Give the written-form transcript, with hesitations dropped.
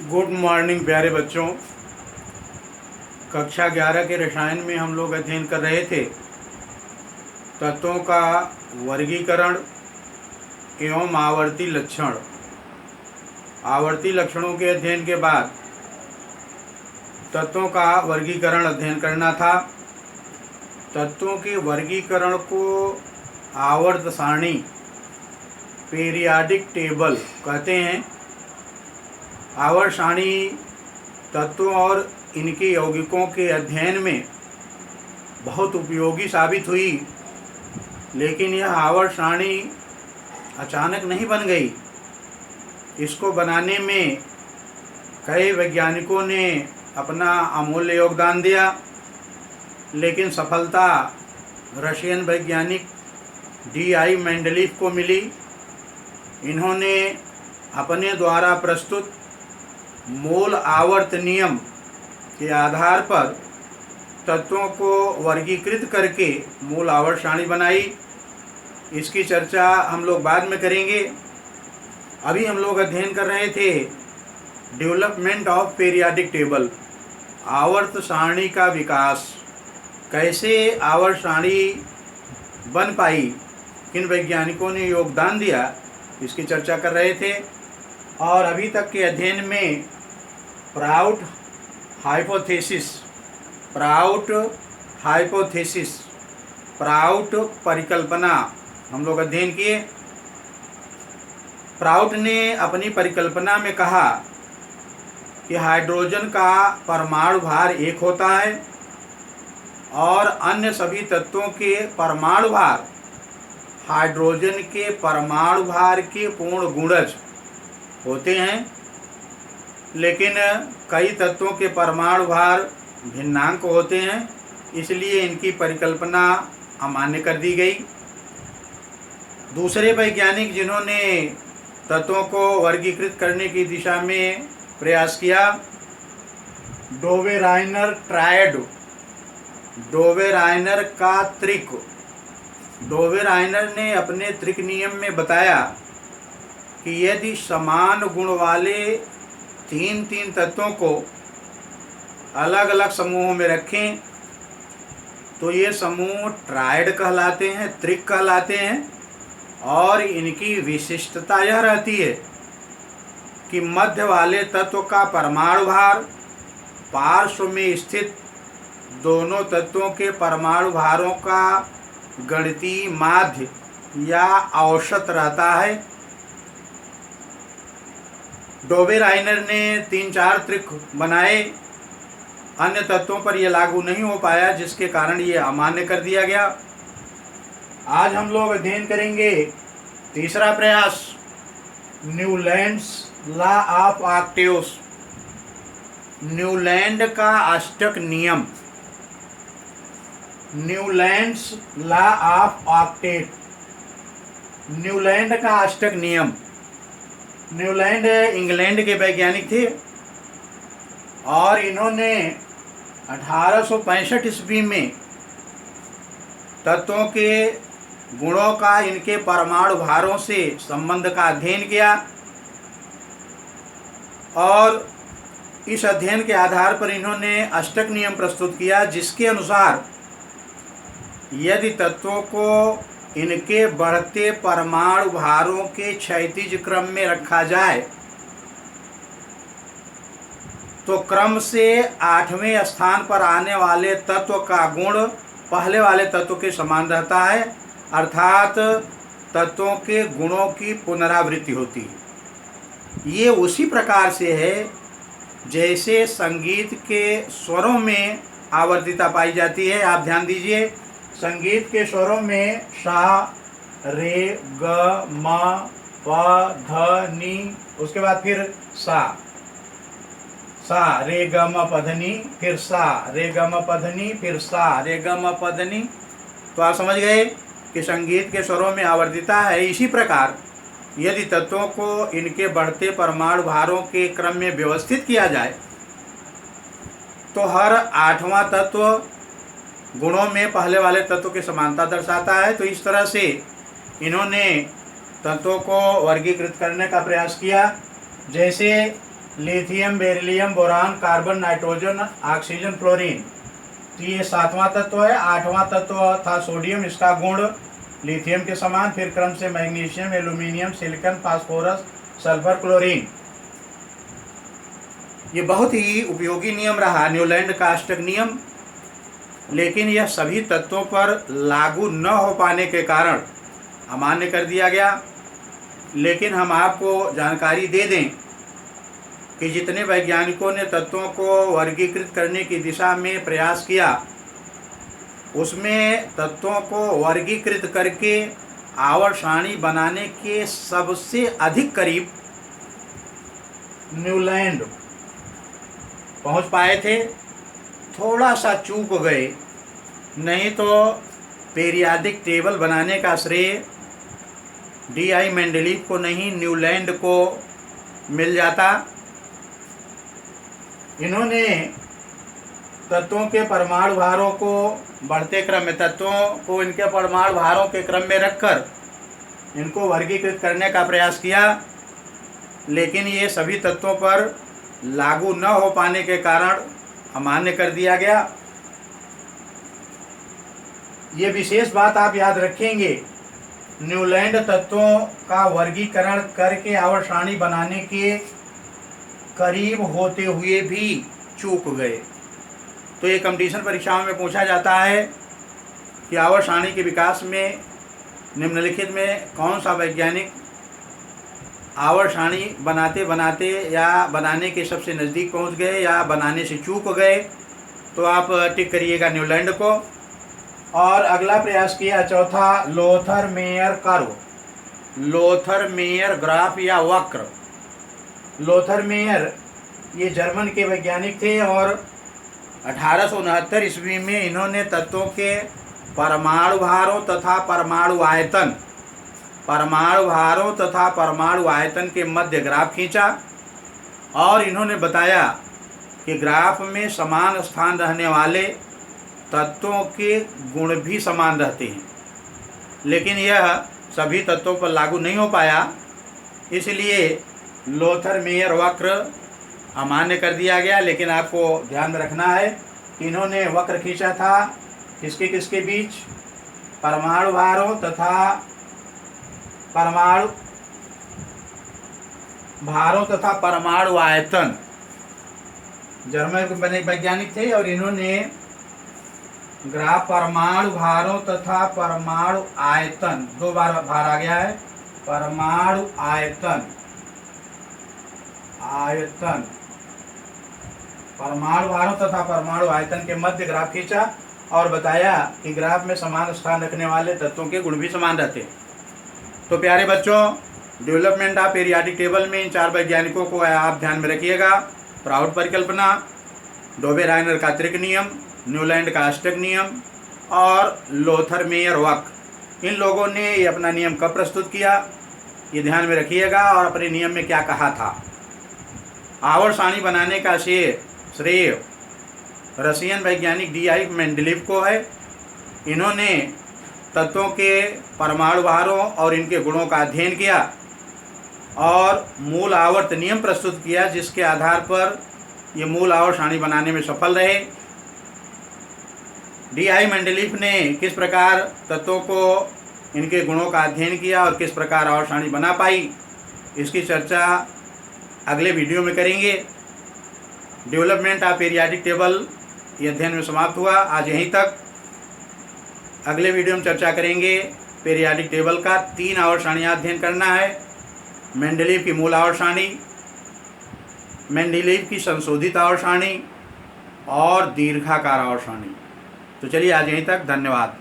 Good morning प्यारे बच्चों। कक्षा 11 के रसायन में हम लोग अध्ययन कर रहे थे तत्वों का वर्गीकरण एवं आवर्ती लक्षण। आवर्ती लक्षणों के अध्ययन के बाद तत्वों का वर्गीकरण अध्ययन करना था। तत्वों के वर्गीकरण को आवर्त सारणी पीरियाडिक टेबल कहते हैं। आवर्त सारणी तत्वों और इनके यौगिकों के अध्ययन में बहुत उपयोगी साबित हुई, लेकिन यह आवर्त सारणी अचानक नहीं बन गई। इसको बनाने में कई वैज्ञानिकों ने अपना अमूल्य योगदान दिया, लेकिन सफलता रशियन वैज्ञानिक D.I. मेंडलीफ को मिली। इन्होंने अपने द्वारा प्रस्तुत मूल आवर्त नियम के आधार पर तत्वों को वर्गीकृत करके मूल आवर्त सारणी बनाई। इसकी चर्चा हम लोग बाद में करेंगे। अभी हम लोग अध्ययन कर रहे थे डेवलपमेंट ऑफ पीरियाडिक टेबल, आवर्त सारणी का विकास। कैसे आवर्त सारणी बन पाई, किन वैज्ञानिकों ने योगदान दिया, इसकी चर्चा कर रहे थे। और अभी तक के अध्ययन में प्राउट हाइपोथेसिस, प्राउट परिकल्पना हम लोग अध्ययन किए। प्राउट ने अपनी परिकल्पना में कहा कि हाइड्रोजन का परमाणु भार 1 होता है और अन्य सभी तत्वों के परमाणु भार हाइड्रोजन के परमाणु भार के पूर्ण गुणज होते हैं। लेकिन कई तत्वों के परमाणु भार भिन्नांक होते हैं, इसलिए इनकी परिकल्पना अमान्य कर दी गई। दूसरे वैज्ञानिक जिन्होंने तत्वों को वर्गीकृत करने की दिशा में प्रयास किया, डोवेराइनर ट्रायड, डोवेराइनर का त्रिक। डोवेराइनर ने अपने त्रिक नियम में बताया कि यदि समान गुण वाले तीन तत्वों को अलग अलग समूहों में रखें तो ये समूह ट्रायड कहलाते हैं, त्रिक कहलाते हैं। और इनकी विशिष्टता यह रहती है कि मध्य वाले तत्व का परमाणु भार पार्श्व में स्थित दोनों तत्वों के परमाणु भारों का गणितीय माध्य या औसत रहता है। डोवेराइनर ने 3-4 त्रिक बनाए, अन्य तत्वों पर यह लागू नहीं हो पाया, जिसके कारण ये अमान्य कर दिया गया। आज हम लोग अध्ययन करेंगे तीसरा प्रयास, Newlands law of octaves, Newland का अष्टक नियम। Newlands law of octet, Newland का अष्टक नियम। न्यूलैंड इंग्लैंड के वैज्ञानिक थे और इन्होंने 1865 ईस्वी में तत्वों के गुणों का इनके परमाणु भारों से संबंध का अध्ययन किया और इस अध्ययन के आधार पर इन्होंने अष्टक नियम प्रस्तुत किया, जिसके अनुसार यदि तत्वों को इनके बढ़ते परमाणु भारों के क्षैतिज क्रम में रखा जाए तो क्रम से 8वें स्थान पर आने वाले तत्व का गुण पहले वाले तत्व के समान रहता है, अर्थात तत्वों के गुणों की पुनरावृत्ति होती है। ये उसी प्रकार से है जैसे संगीत के स्वरों में आवर्तिता पाई जाती है। आप ध्यान दीजिए, संगीत के स्वरों में सा, रे, ग, म, प, ध, नी, उसके बाद फिर सा, रे, ग, म, प, ध, नी, फिर सा, रे, ग, म, प, ध, नी, फिर सा, रे, ग, म, प, ध, नी। तो आप समझ गए कि संगीत के स्वरों में आवर्तिता है। इसी प्रकार यदि तत्वों को इनके बढ़ते परमाणु भारों के क्रम में व्यवस्थित किया जाए तो हर 8वां तत्व गुणों में पहले वाले तत्व की समानता दर्शाता है। तो इस तरह से इन्होंने तत्वों को वर्गीकृत करने का प्रयास किया। जैसे lithium, beryllium, boron, carbon, nitrogen, oxygen, fluorine. तो ये 7वां तत्व है। 8वां तत्व था सोडियम, इसका गुण लिथियम के समान। फिर क्रम से magnesium, aluminium, silicon, phosphorus, sulphur, chlorine. ये बहुत ही उपयोगी नियम रहा, न्यूलैंड का अष्टक नियम। लेकिन यह सभी तत्वों पर लागू न हो पाने के कारण अमान्य कर दिया गया। लेकिन हम आपको जानकारी दे दें कि जितने वैज्ञानिकों ने तत्वों को वर्गीकृत करने की दिशा में प्रयास किया, उसमें तत्वों को वर्गीकृत करके आवर्त सारणी बनाने के सबसे अधिक करीब न्यूलैंड पहुंच पाए थे। थोड़ा सा चूक गए, नहीं तो पीरियाडिक टेबल बनाने का श्रेय डी.आई. मेंडलीव को नहीं, न्यूलैंड को मिल जाता। इन्होंने तत्वों के परमाणु भारों को बढ़ते क्रम में, तत्वों को इनके परमाणु भारों के क्रम में रखकर इनको वर्गीकृत करने का प्रयास किया। लेकिन ये सभी तत्वों पर लागू न हो पाने के कारण अमान्य कर दिया गया। ये विशेष बात आप याद रखेंगे, न्यूलैंड तत्वों का वर्गीकरण करके आवर्त सारणी बनाने के करीब होते हुए भी चूक गए। तो ये कंपटीशन परीक्षाओं में पूछा जाता है कि आवर्त सारणी के विकास में निम्नलिखित में कौन सा वैज्ञानिक आवर्त सारणी बनाते बनाते या बनाने के सबसे नज़दीक पहुंच गए या बनाने से चूक गए। तो आप टिक करिएगा न्यूलैंड को। और अगला प्रयास किया, चौथा, Lothar Meyer curve, Lothar Meyer graph या वक्र। लोथर मेयर ये जर्मन के वैज्ञानिक थे और 1869 ईस्वी में इन्होंने तत्वों के परमाणु भारों तथा परमाणु आयतन, परमाणु भारों तथा परमाणु आयतन के मध्य ग्राफ खींचा और इन्होंने बताया कि ग्राफ में समान स्थान रहने वाले तत्वों के गुण भी समान रहते हैं। लेकिन यह सभी तत्वों पर लागू नहीं हो पाया, इसलिए लोथर मेयर वक्र अमान्य कर दिया गया। लेकिन आपको ध्यान में रखना है कि इन्होंने वक्र खींचा था किसके किसके बीच, परमाणु भारों तथा परमाणु भारों तथा परमाणु आयतन। जर्मन के वैज्ञानिक थे और इन्होंने ग्राफ परमाणु भारों तथा परमाणु आयतन, दो बार भार आ गया है, परमाणु आयतन, आयतन, परमाणु भारों तथा परमाणु आयतन के मध्य ग्राफ खींचा और बताया कि ग्राफ में समान स्थान रखने वाले तत्वों के गुण भी समान रहते हैं। तो प्यारे बच्चों, डेवलपमेंट ऑफ पीरियाडिक टेबल में इन चार वैज्ञानिकों को आप ध्यान में रखिएगा। प्राउड परिकल्पना, डोबे-रायनर का त्रिक नियम, न्यूलैंड का अष्टक नियम और लोथर मेयर वक्र। इन लोगों ने ये अपना नियम कब प्रस्तुत किया, ये ध्यान में रखिएगा और अपने नियम में क्या कहा था। आवर्त सारणी बनाने का श्रेय रशियन वैज्ञानिक डी.आई. मेंडलीव को है। इन्होंने तत्वों के परमाणु भारों और इनके गुणों का अध्ययन किया और मूल आवर्त नियम प्रस्तुत किया, जिसके आधार पर ये मूल आवर्त सारणी बनाने में सफल रहे। डी.आई. मेंडलीव ने किस प्रकार तत्वों को, इनके गुणों का अध्ययन किया और किस प्रकार आवर्त सारणी बना पाई, इसकी चर्चा अगले वीडियो में करेंगे। डेवलपमेंट ऑफ पीरियाडिक टेबल ये अध्ययन में समाप्त हुआ। आज यहीं तक। अगले वीडियो में चर्चा करेंगे पीरियाडिक टेबल का 3 आवर्त सारणियाँ अध्ययन करना है। मेंडलीव की मूल आवर्त सारणी, मेंडलीव की संशोधित आवर्त सारणी और दीर्घाकार आवर्त सारणी। तो चलिए आज यहीं तक। धन्यवाद।